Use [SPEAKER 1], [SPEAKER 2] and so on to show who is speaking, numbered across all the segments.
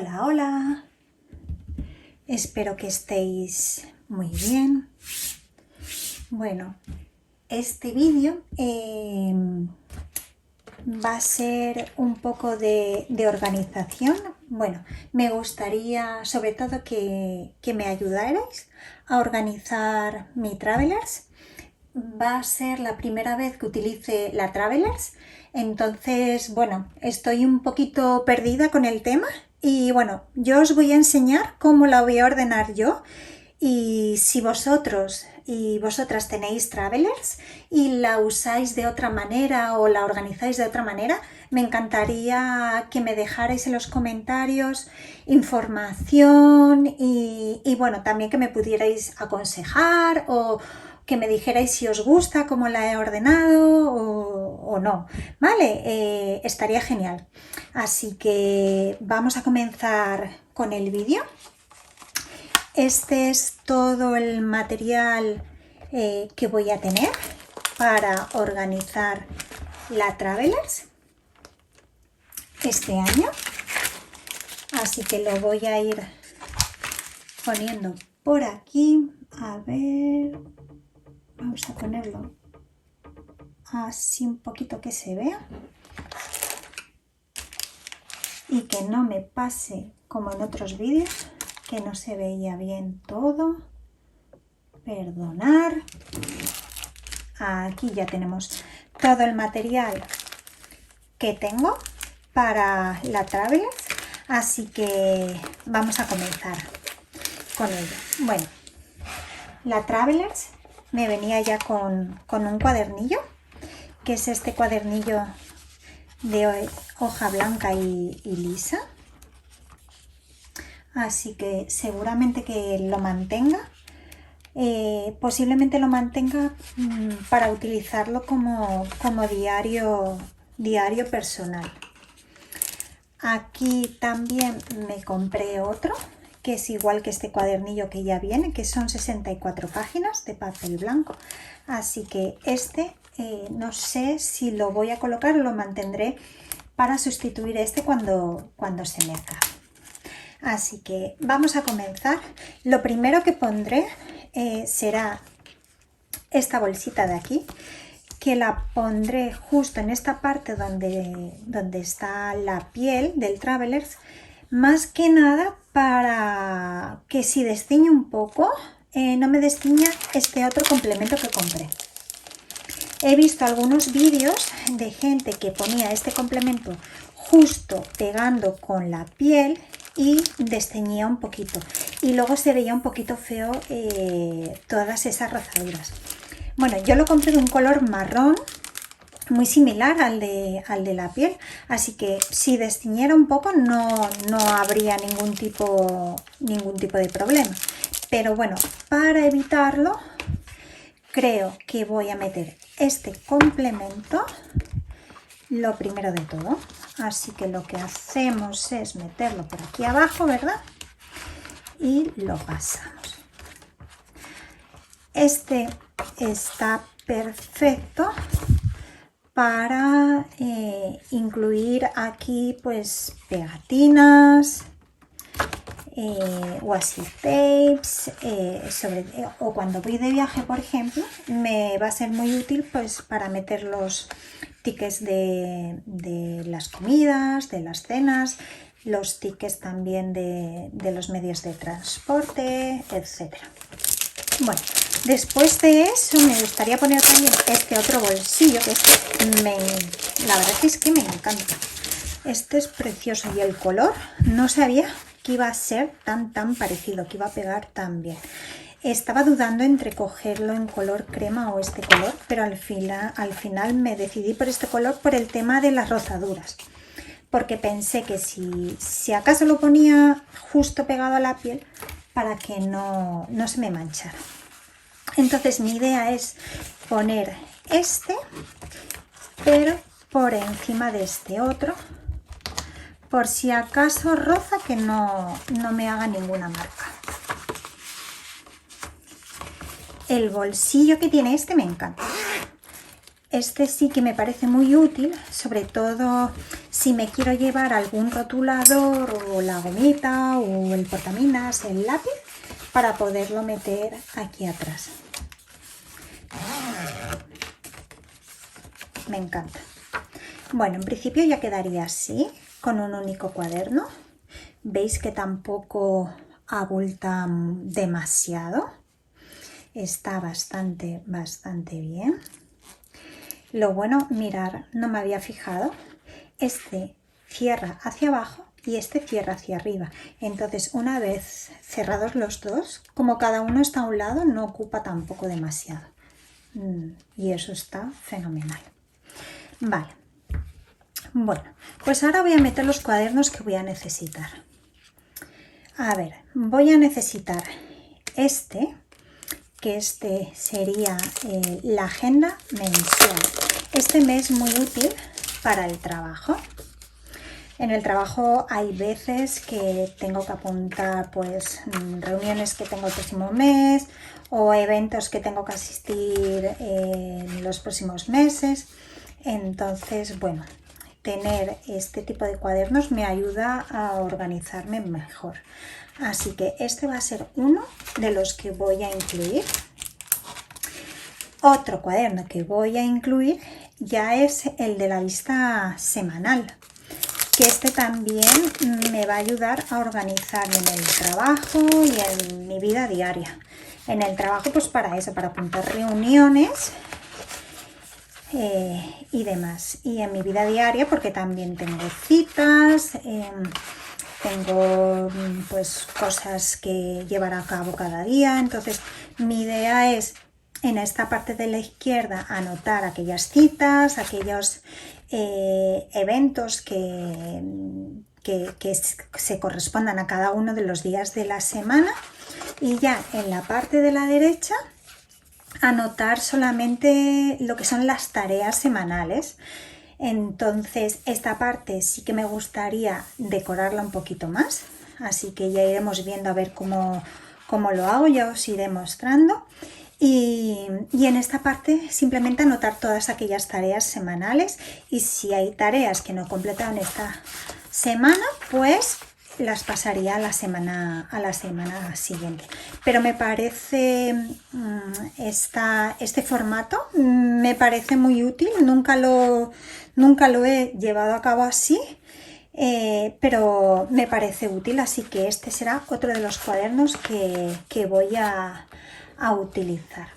[SPEAKER 1] Hola, hola. Espero que estéis muy bien. Bueno, este vídeo va a ser un poco de organización. Bueno, me gustaría sobre todo que me ayudarais a organizar mi Travelers. Va a ser la primera vez que utilice la Travelers, entonces, bueno, estoy un poquito perdida con el tema y bueno, yo os voy a enseñar cómo la voy a ordenar yo y si vosotros y vosotras tenéis Travelers y la usáis de otra manera o la organizáis de otra manera, me encantaría que me dejarais en los comentarios información y bueno, también que me pudierais aconsejar o que me dijerais si os gusta cómo la he ordenado o no, ¿vale? Estaría genial. Así que vamos a comenzar con el vídeo. Este es todo el material que voy a tener para organizar la Travelers este año. Así que lo voy a ir poniendo por aquí. A ver, vamos a ponerlo así un poquito que se vea y que no me pase como en otros vídeos, que no se veía bien todo. Perdonar. Aquí ya tenemos todo el material que tengo para la Travelers, así que vamos a comenzar con ello. Bueno, la Travelers me venía ya con un cuadernillo, que es este cuadernillo de hoja blanca y lisa, así que seguramente que lo mantenga. Posiblemente lo mantenga para utilizarlo como diario personal. Aquí también me compré otro que es igual que este cuadernillo que ya viene, que son 64 páginas de papel blanco, así que este no sé si lo voy a colocar o lo mantendré para sustituir este cuando se me acabe. Así que vamos a comenzar. Lo primero que pondré será esta bolsita de aquí, que la pondré justo en esta parte donde está la piel del Travelers, más que nada para que si destiñe un poco no me destiña este otro complemento que compré. He visto algunos vídeos de gente que ponía este complemento justo pegando con la piel y desteñía un poquito y luego se veía un poquito feo todas esas rozaduras. Bueno, yo lo compré de un color marrón muy similar al de la piel, así que si desteñiera un poco no habría ningún tipo de problema, pero bueno, para evitarlo creo que voy a meter este complemento lo primero de todo. Así que lo que hacemos es meterlo por aquí abajo, ¿verdad? Y lo pasamos. Este está perfecto para incluir aquí pues pegatinas, washi tapes, o cuando voy de viaje, por ejemplo, me va a ser muy útil pues para meter los tickets de las comidas, de las cenas, los tickets también de los medios de transporte, etcétera. Bueno, después de eso me gustaría poner también este otro bolsillo, que la verdad es que me encanta. Este es precioso y el color no sabía que iba a ser tan parecido, que iba a pegar tan bien. Estaba dudando entre cogerlo en color crema o este color, pero al final me decidí por este color por el tema de las rozaduras, porque pensé que si acaso lo ponía justo pegado a la piel para que no se me manchara. Entonces mi idea es poner este, pero por encima de este otro, por si acaso roza, que no me haga ninguna marca. El bolsillo que tiene este me encanta. Este sí que me parece muy útil, sobre todo si me quiero llevar algún rotulador o la gomita o el portaminas, el lápiz, para poderlo meter aquí atrás. Me encanta. Bueno, en principio ya quedaría así, con un único cuaderno. Veis que tampoco abulta demasiado. Está bastante bien. Lo bueno, mirar, no me había fijado. Este cierra hacia abajo y este cierra hacia arriba. Entonces, una vez cerrados los dos, como cada uno está a un lado, no ocupa tampoco demasiado. Y eso está fenomenal. Vale. Bueno, pues ahora voy a meter los cuadernos que voy a necesitar. A ver, voy a necesitar este, que este sería la agenda mensual. Este me es muy útil para el trabajo. En el trabajo hay veces que tengo que apuntar pues reuniones que tengo el próximo mes o eventos que tengo que asistir en los próximos meses. Entonces, bueno, tener este tipo de cuadernos me ayuda a organizarme mejor. Así que este va a ser uno de los que voy a incluir. Otro cuaderno que voy a incluir ya es el de la lista semanal, que este también me va a ayudar a organizarme en el trabajo y en mi vida diaria. En el trabajo, pues para eso, para apuntar reuniones y demás. Y en mi vida diaria, porque también tengo citas, tengo pues cosas que llevar a cabo cada día. Entonces, mi idea es en esta parte de la izquierda anotar aquellas citas, aquellos eventos que se correspondan a cada uno de los días de la semana, y ya en la parte de la derecha anotar solamente lo que son las tareas semanales. Entonces esta parte sí que me gustaría decorarla un poquito más, así que ya iremos viendo a ver cómo lo hago, ya os iré mostrando. Y en esta parte simplemente anotar todas aquellas tareas semanales, y si hay tareas que no completaron esta semana, pues las pasaría a la semana siguiente. Pero me parece este formato me parece muy útil. Nunca lo he llevado a cabo así, pero me parece útil, así que este será otro de los cuadernos que voy a utilizar.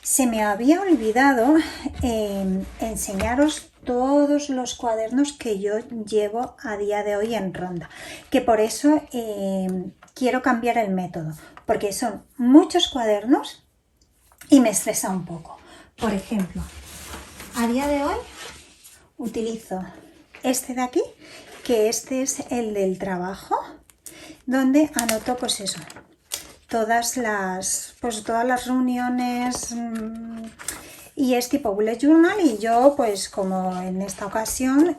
[SPEAKER 1] Se me había olvidado enseñaros todos los cuadernos que yo llevo a día de hoy en Ronda, que por eso quiero cambiar el método, porque son muchos cuadernos y me estresa un poco. Por ejemplo, a día de hoy utilizo este de aquí, que este es el del trabajo, donde anoto pues eso, todas las reuniones, y es tipo bullet journal, y yo pues como en esta ocasión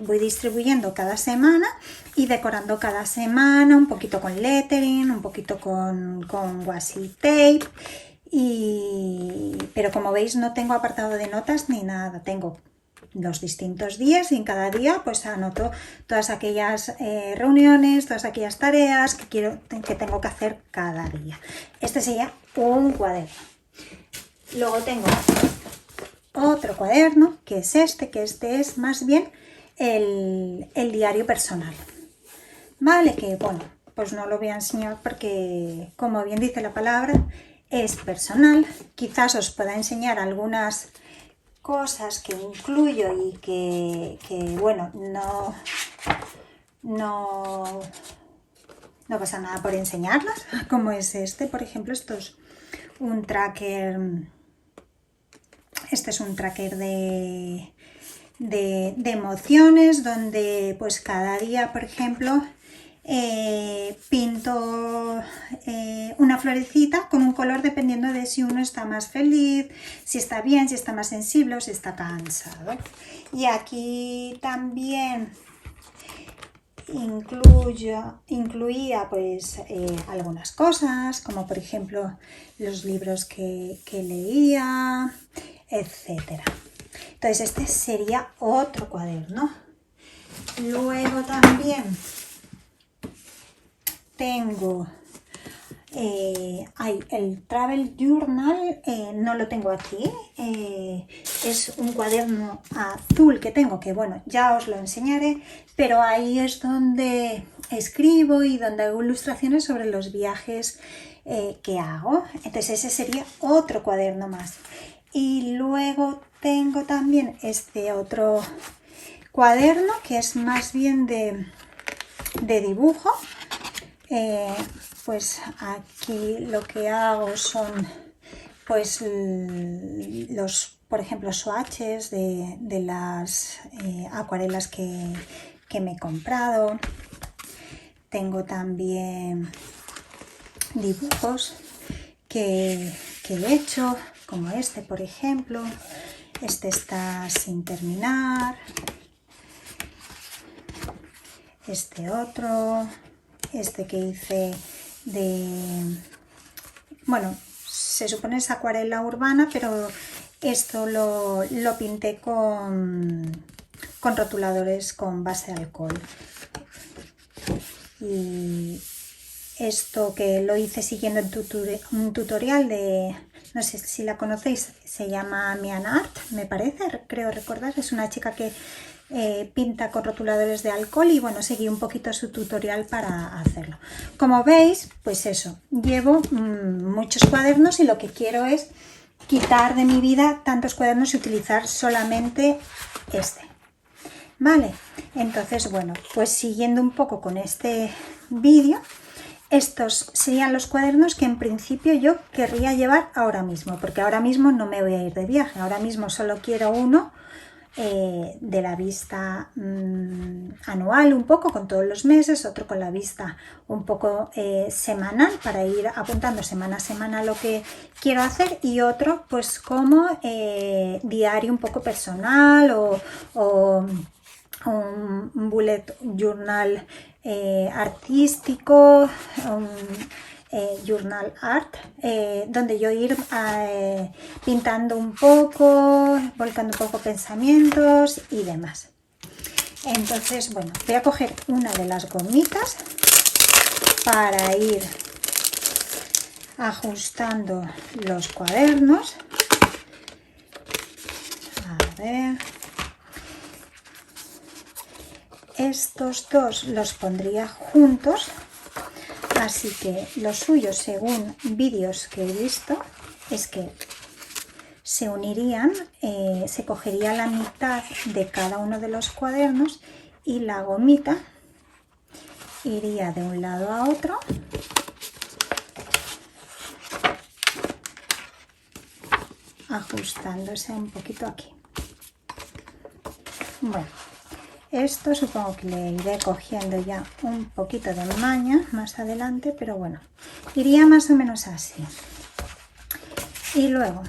[SPEAKER 1] voy distribuyendo cada semana y decorando cada semana un poquito con lettering, un poquito con washi tape, pero como veis no tengo apartado de notas ni nada, tengo los distintos días y en cada día pues anoto todas aquellas reuniones, todas aquellas tareas que tengo que hacer cada día. Este sería un cuaderno. Luego tengo otro cuaderno, que es este es más bien el diario personal. Vale, que bueno, pues no lo voy a enseñar porque, como bien dice la palabra, es personal. Quizás os pueda enseñar algunas cosas que incluyo y que bueno, no pasa nada por enseñarlas, como es este, por ejemplo. Esto es un tracker, de emociones, donde pues cada día, por ejemplo, pinto una florecita con un color dependiendo de si uno está más feliz, si está bien, si está más sensible o si está cansado. Y aquí también incluía pues algunas cosas, como por ejemplo los libros que leía, etcétera. Entonces este sería otro cuaderno. Luego también tengo el Travel Journal, no lo tengo aquí, es un cuaderno azul que tengo, que bueno, ya os lo enseñaré, pero ahí es donde escribo y donde hago ilustraciones sobre los viajes que hago. Entonces ese sería otro cuaderno más. Y luego tengo también este otro cuaderno que es más bien de dibujo. Pues aquí lo que hago son pues por ejemplo, swatches de las acuarelas que me he comprado. Tengo también dibujos que he hecho, como este, por ejemplo. Este está sin terminar. Este otro. Este que hice bueno, se supone es acuarela urbana, pero esto lo pinté con rotuladores con base de alcohol. Y esto que lo hice siguiendo un tutorial de, no sé si la conocéis, se llama Mian Art, me parece, creo recordar, es una chica que pinta con rotuladores de alcohol y bueno, seguí un poquito su tutorial para hacerlo. Como veis, pues eso, llevo muchos cuadernos y lo que quiero es quitar de mi vida tantos cuadernos y utilizar solamente este. Vale, entonces bueno, pues siguiendo un poco con este vídeo, estos serían los cuadernos que en principio yo querría llevar ahora mismo, porque ahora mismo no me voy a ir de viaje, ahora mismo solo quiero uno de la vista anual un poco con todos los meses, otro con la vista un poco semanal para ir apuntando semana a semana lo que quiero hacer, y otro pues como diario un poco personal o un bullet journal artístico, journal art, donde yo ir pintando un poco, volcando un poco pensamientos y demás. Entonces, bueno, voy a coger una de las gomitas para ir ajustando los cuadernos. A ver, estos dos los pondría juntos. Así que lo suyo, según vídeos que he visto, es que se unirían, se cogería la mitad de cada uno de los cuadernos y la gomita iría de un lado a otro ajustándose un poquito aquí. Bueno, esto supongo que le iré cogiendo ya un poquito de maña más adelante, pero bueno, iría más o menos así. Y luego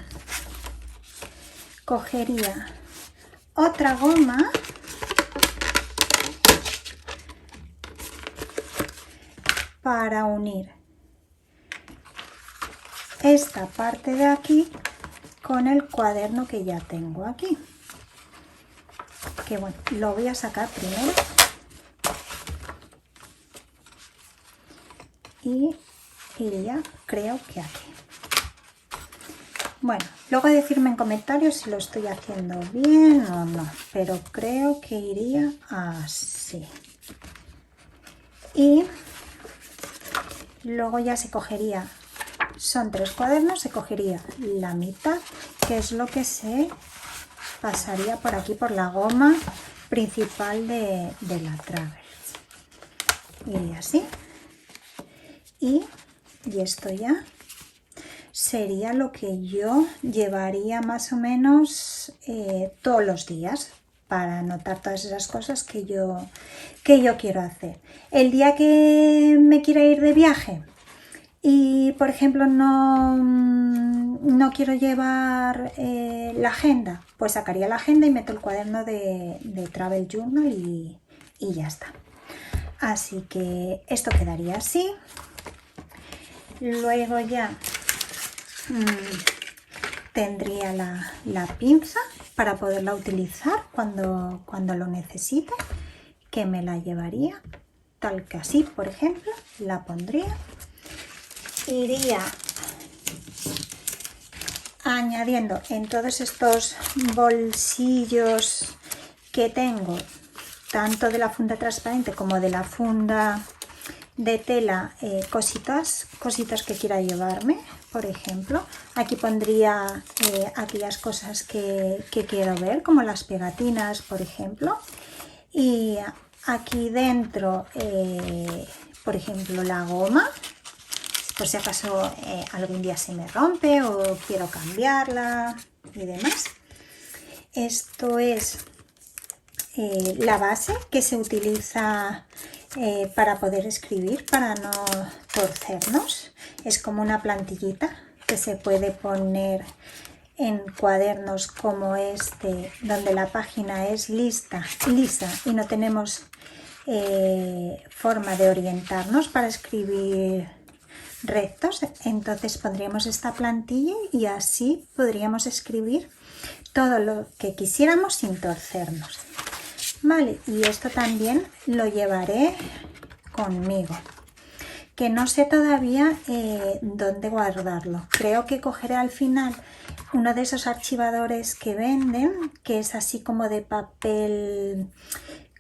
[SPEAKER 1] cogería otra goma para unir esta parte de aquí con el cuaderno que ya tengo aquí. Que bueno, lo voy a sacar primero y iría, creo que aquí. Bueno, luego decirme en comentarios si lo estoy haciendo bien o no, pero creo que iría así. Y luego ya se cogería, son 3 cuadernos, se cogería la mitad, que es lo que se pasaría por aquí por la goma principal de la Travel. Y así. Y esto ya sería lo que yo llevaría más o menos todos los días para anotar todas esas cosas que yo quiero hacer. El día que me quiera ir de viaje y por ejemplo no quiero llevar la agenda, pues sacaría la agenda y meto el cuaderno de Travel Journal y ya está. Así que esto quedaría así. Luego ya tendría la pinza para poderla utilizar cuando lo necesite, que me la llevaría tal que así, por ejemplo, la pondría. Iría añadiendo en todos estos bolsillos que tengo, tanto de la funda transparente como de la funda de tela, cositas que quiera llevarme. Por ejemplo, aquí pondría aquellas cosas que quiero ver, como las pegatinas, por ejemplo. Y aquí dentro, por ejemplo, la goma, por si acaso algún día se me rompe o quiero cambiarla y demás. Esto es la base que se utiliza para poder escribir, para no torcernos. Es como una plantillita que se puede poner en cuadernos como este, donde la página es lisa y no tenemos forma de orientarnos para escribir rectos. Entonces pondríamos esta plantilla y así podríamos escribir todo lo que quisiéramos sin torcernos. Vale, y esto también lo llevaré conmigo, que no sé todavía dónde guardarlo. Creo que cogeré al final uno de esos archivadores que venden, que es así como de papel,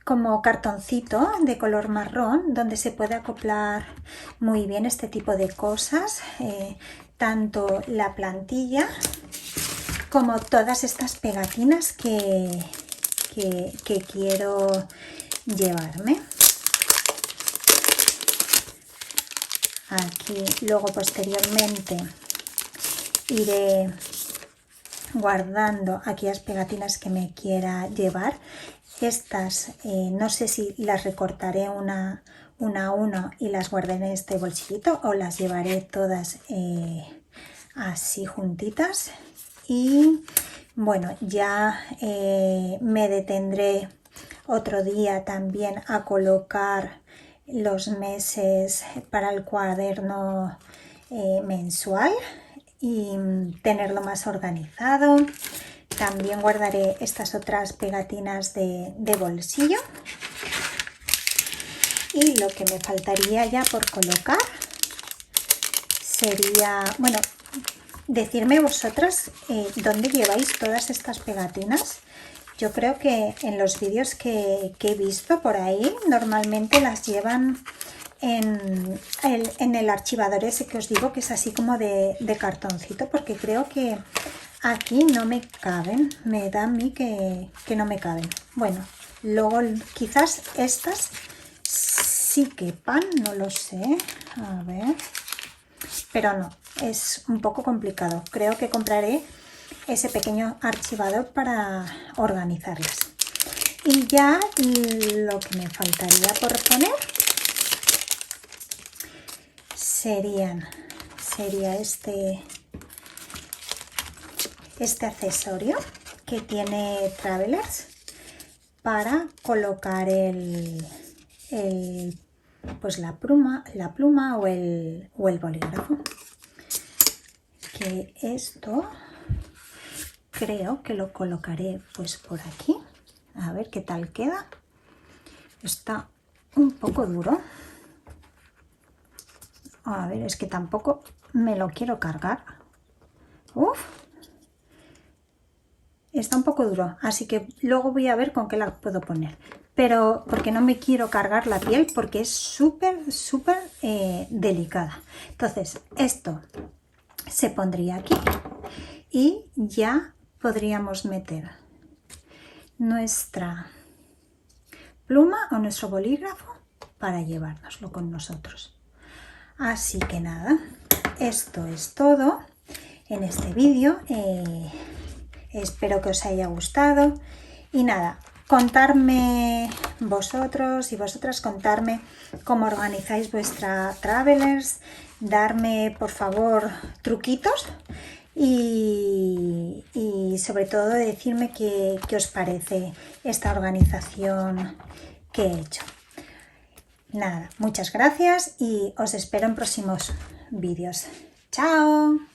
[SPEAKER 1] como cartoncito de color marrón, donde se puede acoplar muy bien este tipo de cosas, tanto la plantilla como todas estas pegatinas que quiero llevarme. Aquí luego posteriormente iré guardando aquellas pegatinas que me quiera llevar. Estas no sé si las recortaré una a una y las guardaré en este bolsillito o las llevaré todas así juntitas. Y bueno, ya me detendré otro día también a colocar los meses para el cuaderno mensual y tenerlo más organizado. También guardaré estas otras pegatinas de bolsillo. Y lo que me faltaría ya por colocar sería, bueno, decidme vosotras dónde lleváis todas estas pegatinas. Yo creo que en los vídeos que he visto por ahí normalmente las llevan en el archivador ese que os digo, que es así como de cartoncito, porque creo que aquí no me caben, me da a mí que no me caben. Bueno, luego quizás estas sí quepan, no lo sé, a ver, pero no, es un poco complicado. Creo que compraré ese pequeño archivador para organizarlas. Y ya lo que me faltaría por poner sería este accesorio que tiene Travelers para colocar pues la pluma o el bolígrafo. Que esto creo que lo colocaré pues por aquí, a ver qué tal queda. Está un poco duro, a ver, es que tampoco me lo quiero cargar. Está un poco duro, así que luego voy a ver con qué la puedo poner, pero porque no me quiero cargar la piel, porque es súper delicada. Entonces esto se pondría aquí y ya podríamos meter nuestra pluma o nuestro bolígrafo para llevárnoslo con nosotros. Así que nada, esto es todo en este vídeo. Espero que os haya gustado y nada, contarme vosotros y vosotras, contarme cómo organizáis vuestra Travelers, darme por favor truquitos y sobre todo decirme qué os parece esta organización que he hecho. Nada, muchas gracias y os espero en próximos vídeos. ¡Chao!